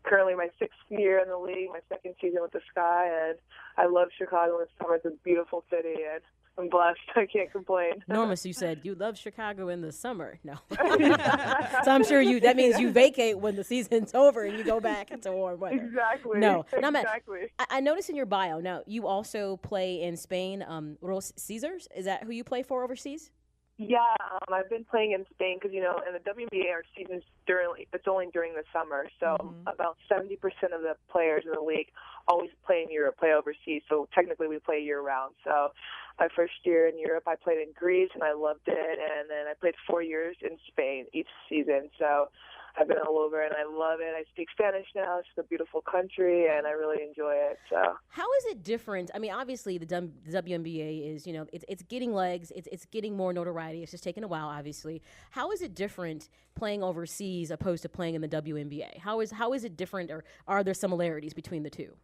currently my 6th year in the league, my 2nd season with the Sky, and I love Chicago in the summer. It's a beautiful city, and I'm blessed. I can't complain. Normus, you said you love Chicago in the summer. No. So I'm sure that means you vacate when the season's over and you go back into warm weather. Exactly. No. Exactly. I noticed in your bio, now, you also play in Spain, Rose Caesars. Is that who you play for overseas? Yeah, I've been playing in Spain because, in the WNBA, our season's it's only during the summer. So about 70% of the players in the league always play in Europe, play overseas. So technically we play year-round. So my first year in Europe, I played in Greece, and I loved it. And then I played 4 years in Spain each season. So I've been all over, and I love it. I speak Spanish now. It's a beautiful country, and I really enjoy it. So, how is it different? I mean, obviously, the WNBA is, it's getting legs. It's getting more notoriety. It's just taking a while, obviously. How is it different playing overseas opposed to playing in the WNBA? How is it different, or are there similarities between the two?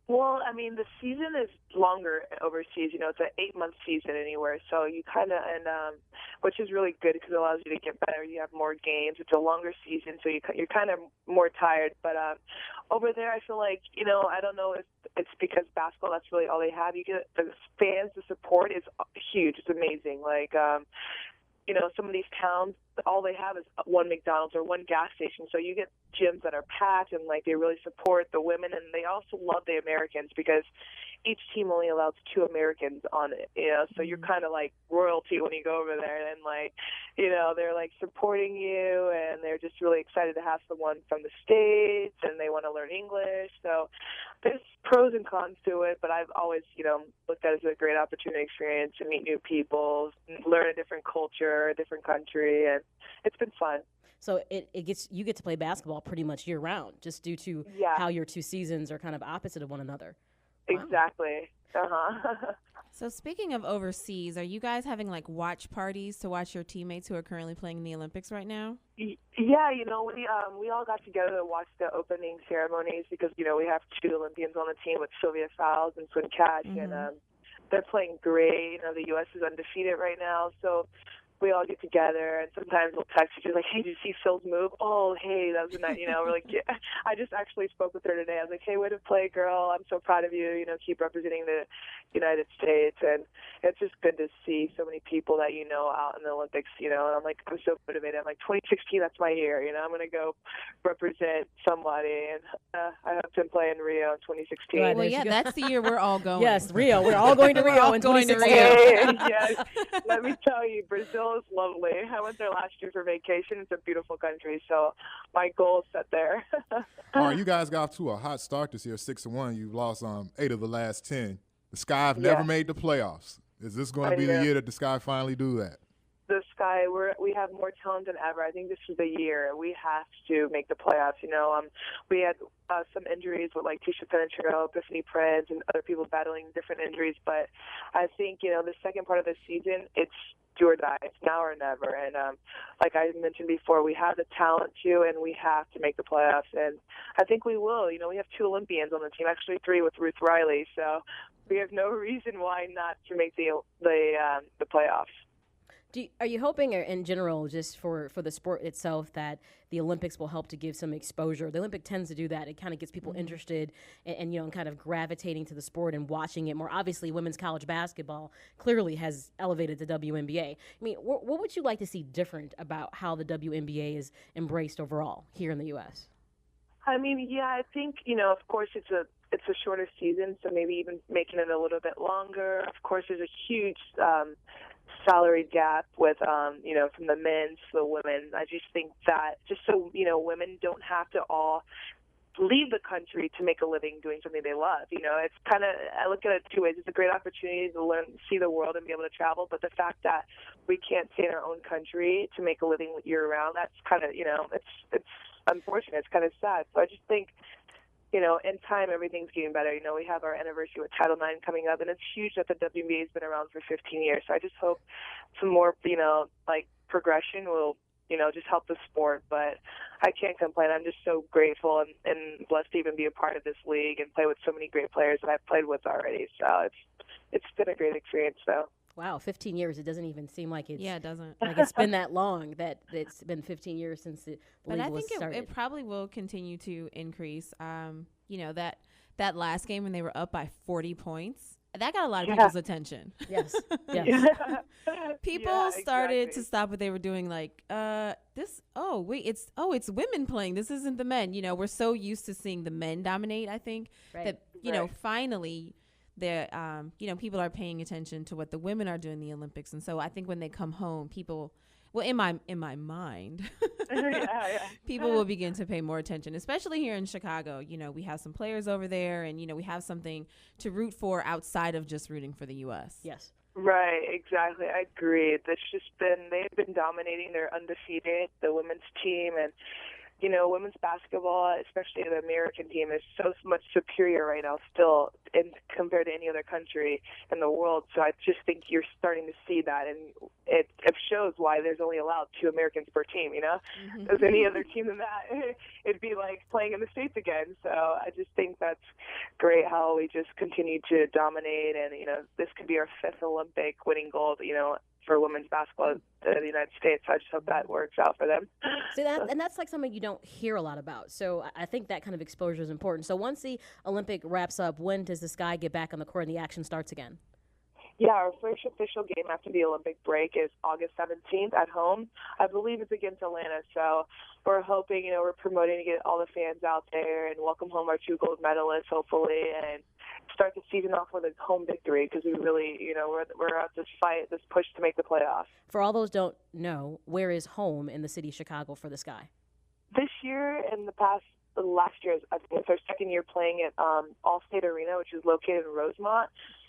Well, I mean, the season is longer overseas. It's an 8-month season anywhere. So you kind of, which is really good because it allows you to get better. You have more games. It's a longer season, so you're kind of more tired. But over there, I feel like, I don't know if it's because basketball, that's really all they have. You get the fans, the support is huge. It's amazing. Like, some of these towns, all they have is one McDonald's or one gas station. So you get gyms that are packed, and they really support the women, and they also love the Americans because each team only allows 2 Americans on it. So you're kind of like royalty when you go over there, and they're supporting you, and they're just really excited to have someone from the States, and they want to learn English. So there's pros and cons to it, but I've always, looked at it as a great opportunity experience to meet new people, learn a different culture, a different country, and it's been fun. So you get to play basketball pretty much year round, just due to how your 2 seasons are kind of opposite of one another. Wow. Exactly. So speaking of overseas, are you guys having watch parties to watch your teammates who are currently playing in the Olympics right now? Yeah, we all got together to watch the opening ceremonies because we have 2 Olympians on the team with Sylvia Fowles and Swin Cash, and they're playing great. The U.S. is undefeated right now, so we all get together, and sometimes we'll text each other like, "Hey, did you see Phil's move? Oh, hey, that was a night." We're like, yeah. I just actually spoke with her today. I was like, "Hey, way to play, girl. I'm so proud of you. Keep representing the United States." And it's just good to see so many people that out in the Olympics. And I'm so motivated. I'm like, 2016, that's my year. I'm going to go represent somebody, and I hope to play in Rio in 2016. Well, yeah, that's the year we're all going. Yes, Rio. We're all going to Rio in 2016. Yes. Let me tell you, Brazil is lovely. I went there last year for vacation. It's a beautiful country, so my goal is set there. All right, you guys got off to a hot start this year, 6-1. You've lost 8 of the last 10. The Sky have never made the playoffs. Is this going to be the year that the Sky finally do that? The Sky, we have more talent than ever. I think this is the year we have to make the playoffs. We had some injuries with Tisha Penetro, Epiphany Prince, and other people battling different injuries. But I think the second part of the season, it's do or die. It's now or never. And like I mentioned before, we have the talent to, and we have to make the playoffs. And I think we will. We have 2 Olympians on the team, actually 3 with Ruth Riley. So we have no reason why not to make the playoffs. Are you hoping, in general, just for the sport itself, that the Olympics will help to give some exposure? The Olympic tends to do that. It kind of gets people interested and kind of gravitating to the sport and watching it more. Obviously, women's college basketball clearly has elevated the WNBA. I mean, what would you like to see different about how the WNBA is embraced overall here in the U.S.? I mean, yeah, I think, of course, it's a shorter season, so maybe even making it a little bit longer. Of course, there's a huge salary gap with, from the men to the women. I just think that just so, women don't have to all leave the country to make a living doing something they love. It's kind of, I look at it 2 ways. It's a great opportunity to learn, see the world and be able to travel. But the fact that we can't stay in our own country to make a living year round, that's kind of, it's unfortunate. It's kind of sad. So I just think, in time, everything's getting better. We have our anniversary with Title IX coming up, and it's huge that the WNBA has been around for 15 years. So I just hope some more, progression will, just help the sport. But I can't complain. I'm just so grateful and blessed to even be a part of this league and play with so many great players that I've played with already. So it's been a great experience, though. Wow, 15 years. It doesn't even seem like it's... Yeah, it doesn't. Like it's been that long, that it's been 15 years since the league was started. But I think it probably will continue to increase. That last game when they were up by 40 points, that got a lot of people's attention. Yes. People started to stop what they were doing, it's women playing. This isn't the men. We're so used to seeing the men dominate, I think, that, finally people are paying attention to what the women are doing in the Olympics, and so I think when they come home, people, well, in my mind, people will begin to pay more attention, especially here in Chicago. We have some players over there, and we have something to root for outside of just rooting for the U.S. Yes. Right, exactly. I agree. They've been dominating. They're undefeated, the women's team, and women's basketball, especially the American team, is so much superior right now still compared to any other country in the world. So I just think you're starting to see that, and it shows why there's only allowed 2 Americans per team, If there's any other team than that, it'd be like playing in the States again. So I just think that's great how we just continue to dominate, and, this could be our 5th Olympic winning gold, for women's basketball in the United States. I just hope that works out for them. See, that's like something you don't hear a lot about. So I think that kind of exposure is important. So once the Olympic wraps up, when does the Sky get back on the court and the action starts again? Yeah, our first official game after the Olympic break is August 17th at home. I believe it's against Atlanta, so we're hoping, we're promoting to get all the fans out there and welcome home our 2 gold medalists, hopefully, and start the season off with a home victory, because we really, we're at this fight, this push to make the playoffs. For all those don't know, where is home in the city of Chicago for the Sky? This year and last year, I think it's our 2nd year playing at Allstate Arena, which is located in Rosemont.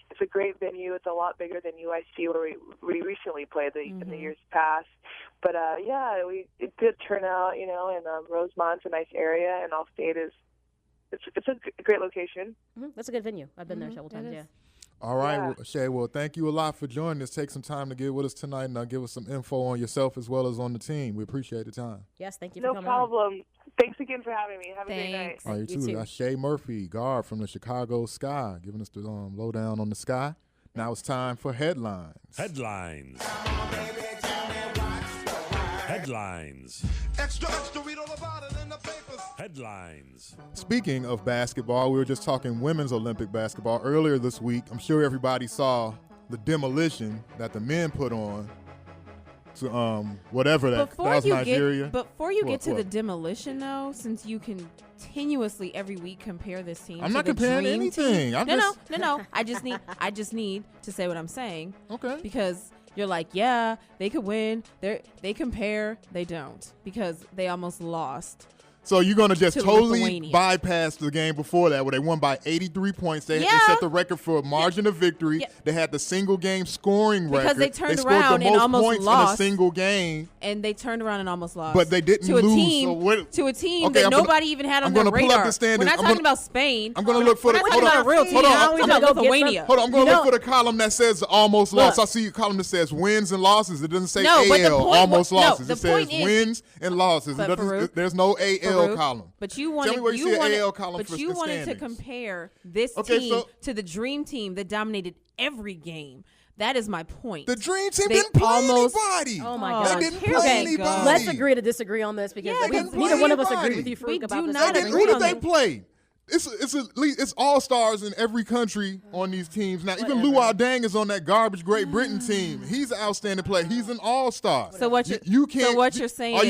It's a great venue. It's a lot bigger than UIC, where we recently played in the years past. But it did turn out, and Rosemont's a nice area, and Allstate it's a great location. That's a good venue. I've been there several times. Yeah. All right, yeah. Well, Shay. Well, thank you a lot for joining us. Take some time to get with us tonight and give us some info on yourself as well as on the team. We appreciate the time. Yes, thank you for coming. No problem. Thanks again for having me. Have a great night. All right, you too. That's Shay Murphy, guard from the Chicago Sky, giving us the lowdown on the Sky. Now it's time for headlines. Headlines. Headlines. Extra, read all about it in the papers. Headlines. Speaking of basketball, we were just talking women's Olympic basketball earlier this week. I'm sure everybody saw the demolition that the men put on to whatever that was Nigeria. Before you get to the demolition, though, since you continuously every week compare this team, I'm not comparing anything. No. I just need to say what I'm saying. Okay. Because you're like, yeah, they could win. They compare. They don't, because they almost lost. So you're going to just totally bypass the game before that, where they won by 83 points. They set the record for margin of victory. Yeah. They had the single game scoring record. Because they turned around and almost points lost in a single game. And they turned around and almost lost. But they didn't lose. To a team that nobody even had on their radar. Pull up the standings. We're not talking about Spain. I'm going to look for the Lithuania. Hold on, I'm going to look for the column that says almost lost. I see a column that says wins and losses. It doesn't say AL, almost losses. It says wins and losses. There's no AL column. But you wanted to compare this team to the Dream Team that dominated every game. That is my point. The Dream Team didn't play anybody. Oh my God! They didn't play anybody. Let's agree to disagree on this, because neither one of us agree with you, Farouk, about this. Who did they play? It's all-stars in every country on these teams. Now, even Luau Deng is on that garbage Great Britain team. He's an outstanding player. He's an all-star. So what you're saying all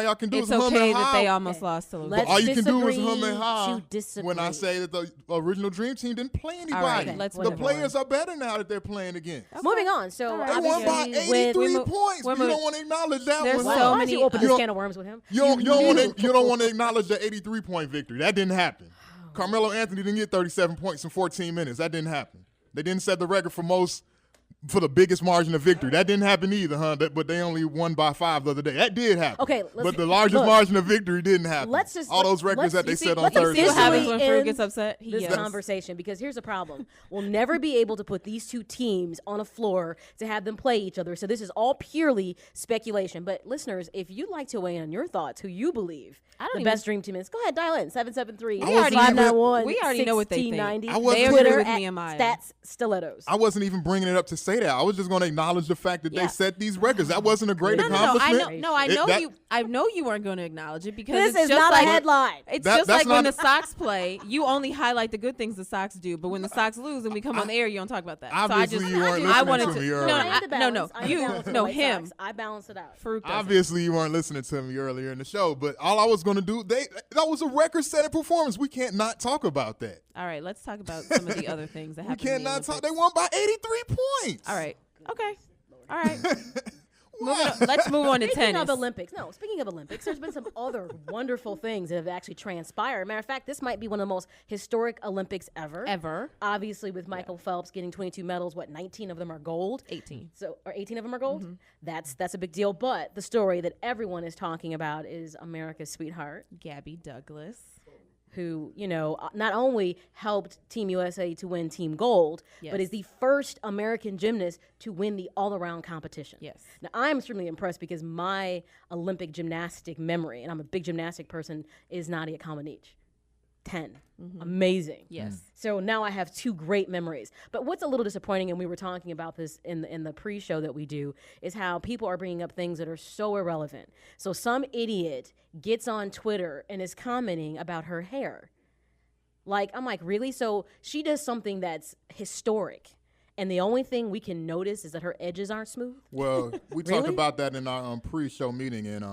y'all can do is hum and okay how. that they almost lost to But all you can do is hum and how when I say that the original Dream Team didn't play anybody. Right, the players are better now that they're playing again. Okay. Moving on. So they won by 83 points. You don't want to acknowledge that one. Why don't you open this can of worms with him? You don't want to acknowledge the 83-point victory. That didn't happen. Carmelo Anthony didn't get 37 points in 14 minutes. That didn't happen. They didn't set the record for the biggest margin of victory. That didn't happen either, huh? But they only won by 5 the other day. That did happen. Okay, but the largest margin of victory didn't happen. All those records that they set on Thursday. What happens when Farouk gets upset? This conversation, because here's the problem: we'll never be able to put these two teams on a floor to have them play each other. So this is all purely speculation. But listeners, if you'd like to weigh in on your thoughts, who you believe the best Dream Team is, go ahead, dial in 773-591-1690. We already know what they think. Twitter they agree with me and mine. Stats Stilettos. I wasn't even bringing it up to say say that. I was just going to acknowledge the fact that they set these records. That wasn't a great accomplishment. I know you weren't going to acknowledge it because this it's is just not like, a headline. It's just like when the Sox play, you only highlight the good things the Sox do, but when the Sox lose and we come on the air, you don't talk about that. Obviously, you weren't listening to me earlier. I balance it out. Obviously, you weren't listening to me earlier in the show, but all I was going to do, that was a record-setting performance. We can't not talk about that. All right, let's talk about some of the other things that happened. We can't not talk. They won by 83 points. All right. Okay. All right. Let's move on to tennis. Speaking of Olympics, there's been some other wonderful things that have actually transpired. Matter of fact, this might be one of the most historic Olympics ever. Obviously, with Michael Phelps getting 22 medals, 19 of them are gold? 18. Or 18 of them are gold? Mm-hmm. That's a big deal. But the story that everyone is talking about is America's sweetheart, Gabby Douglas, who, not only helped Team USA to win Team Gold, but is the first American gymnast to win the all-around competition. Yes. Now, I'm extremely impressed because my Olympic gymnastic memory, and I'm a big gymnastic person, is Nadia Comaneci. 10. Mm-hmm. Amazing. Yes. So now I have 2 great memories. But what's a little disappointing, and we were talking about this in the pre-show that we do, is how people are bringing up things that are so irrelevant. So some idiot gets on Twitter and is commenting about her hair. I'm like, really? So she does something that's historic, and the only thing we can notice is that her edges aren't smooth? Well, we talked about that in our pre-show meeting, and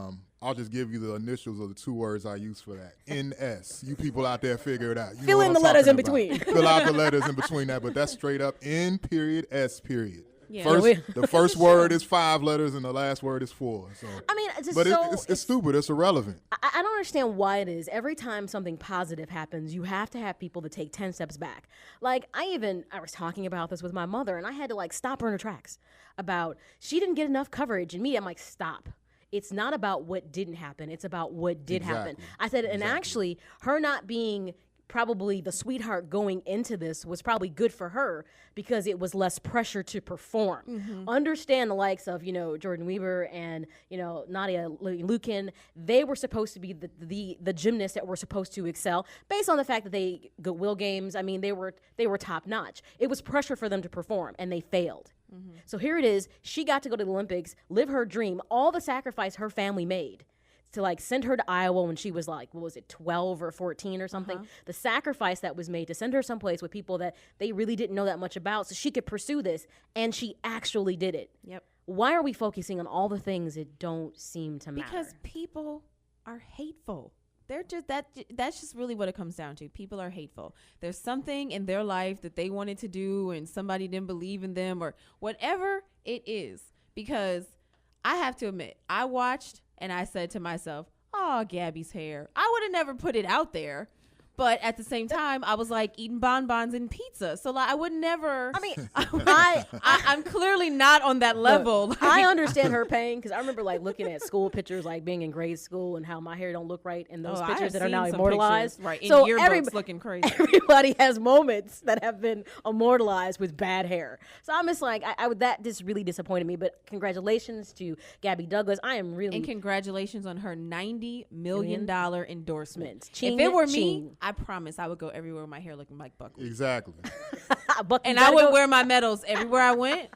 I'll just give you the initials of the 2 words I use for that. NS. You people out there figure it out. Fill in the letters in between. Fill out the letters in between that, but that's straight up N period S period. Yeah. The first word is 5 letters and the last word is 4. So. I mean, it's stupid. It's irrelevant. I don't understand why it is. Every time something positive happens, you have to have people to take 10 steps back. I was talking about this with my mother, and I had to stop her in her tracks about she didn't get enough coverage in media. I'm like, stop. It's not about what didn't happen. It's about what did happen. I said, and actually, her not being probably the sweetheart going into this was probably good for her because it was less pressure to perform. Mm-hmm. Understand the likes of, Jordan Weaver and, Nadia Lukin. They were supposed to be the gymnasts that were supposed to excel based on the fact that they Goodwill Games. I mean, they were top notch. It was pressure for them to perform, and they failed. Mm-hmm. So here it is. She got to go to the Olympics, live her dream, all the sacrifice her family made to send her to Iowa when she was 12 or 14 or something. Uh-huh. The sacrifice that was made to send her someplace with people that they really didn't know that much about so she could pursue this, and she actually did it. Yep. Why are we focusing on all the things that don't seem to matter? Because people are hateful. They're just that's just really what it comes down to. People are hateful. There's something in their life that they wanted to do and somebody didn't believe in them or whatever it is. Because I have to admit, I watched and I said to myself, oh, Gabby's hair. I would have never put it out there. But at the same time, I was eating bonbons and pizza. So I would never. I mean, I'm clearly not on that level. Look, I understand her pain because I remember looking at school pictures, being in grade school and how my hair don't look right in those pictures that are now immortalized. Right, in so yearbooks looking crazy. Everybody has moments that have been immortalized with bad hair. So I'm just that just really disappointed me. But congratulations to Gabby Douglas. I am really. And congratulations on her $90 million endorsement. Ching, if it were ching. me, I promise I would go everywhere with my hair looking like Buckley. Exactly. And I would wear my medals everywhere I went,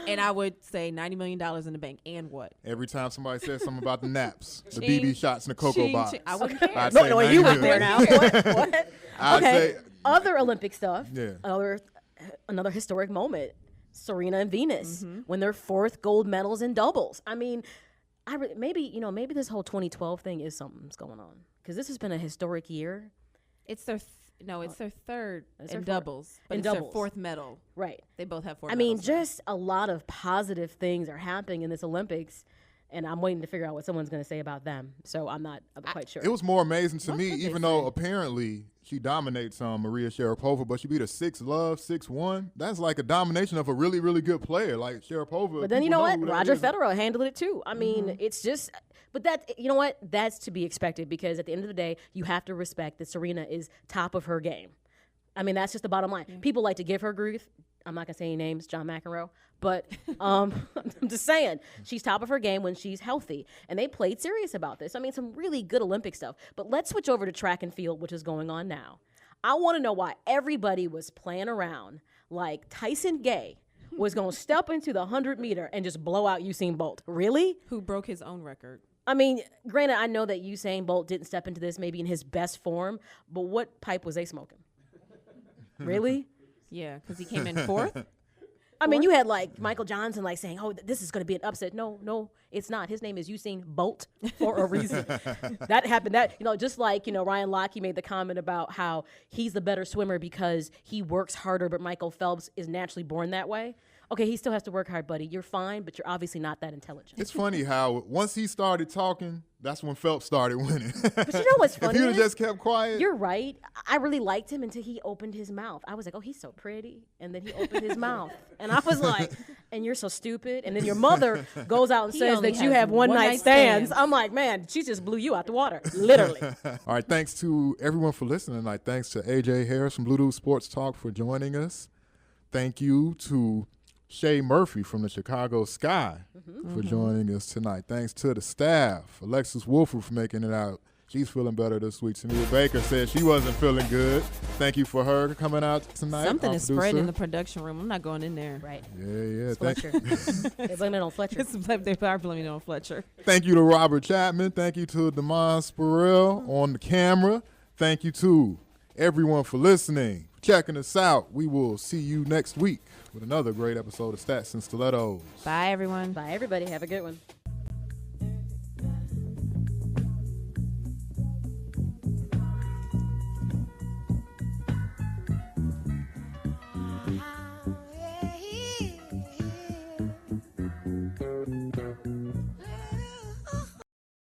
and I would say $90 million in the bank. And what? Every time somebody says something about the naps, the BB shots in the cocoa box. I wouldn't care. I'd No, say you went there now. What? I'd say, other Olympic stuff. Yeah. Another historic moment. Serena and Venus win their 4th gold medals in doubles. I mean, maybe this whole 2012 thing is something's going on because this has been a historic year. It's their third in doubles, but in it's doubles. their 4th medal. Right. They both have 4 I medals. mean, just a lot of positive things are happening in this Olympics, and I'm waiting to figure out what someone's going to say about them. So I'm quite sure. It was more amazing to me, even though apparently she dominates Maria Sharapova, but she beat a 6-love, 6-1. That's a domination of a really, really good player like Sharapova. But then you know what? Roger Federer handled it too. I mean, it's just. But that's to be expected because at the end of the day, you have to respect that Serena is top of her game. I mean, that's just the bottom line. Yeah. People like to give her grief. I'm not going to say any names, John McEnroe. But I'm just saying, she's top of her game when she's healthy. And they played serious about this. I mean, some really good Olympic stuff. But let's switch over to track and field, which is going on now. I want to know why everybody was playing around like Tyson Gay was going to step into the 100-meter and just blow out Usain Bolt. Really? Who broke his own record. I mean, granted, I know that Usain Bolt didn't step into this maybe in his best form, but what pipe was they smoking? Really? Yeah, because he came in fourth. I mean, you had like Michael Johnson like saying, "Oh, this is going to be an upset." No, it's not. His name is Usain Bolt for a reason. That happened. That just like Ryan Lochte made the comment about how he's the better swimmer because he works harder, but Michael Phelps is naturally born that way. Okay, he still has to work hard, buddy. You're fine, but you're obviously not that intelligent. It's funny how once he started talking, that's when Phelps started winning. But you know what's funny? If he would have just kept quiet. You're right. I really liked him until he opened his mouth. I was like, oh, he's so pretty. And then he opened his mouth. And I was like, and you're so stupid. And then your mother goes out and says that you have one-night stands. I'm like, man, she just blew you out the water, literally. All right, thanks to everyone for listening tonight. Thanks to AJ Harris from Blue Dude Sports Talk for joining us. Thank you to Shay Murphy from the Chicago Sky for joining us tonight. Thanks to the staff. Alexis Wolford for making it out. She's feeling better this week. Tamia Baker said she wasn't feeling good. Thank you for her coming out tonight. Something is spreading in the production room. I'm not going in there. Right. Yeah. Fletcher. They blame it on Fletcher. They are blaming it on Fletcher. Thank you to Robert Chapman. Thank you to Damon Spruiel on the camera. Thank you to everyone for listening, checking us out. We will see you next week with another great episode of Stats and Stilettos. Bye, everyone. Bye, everybody. Have a good one.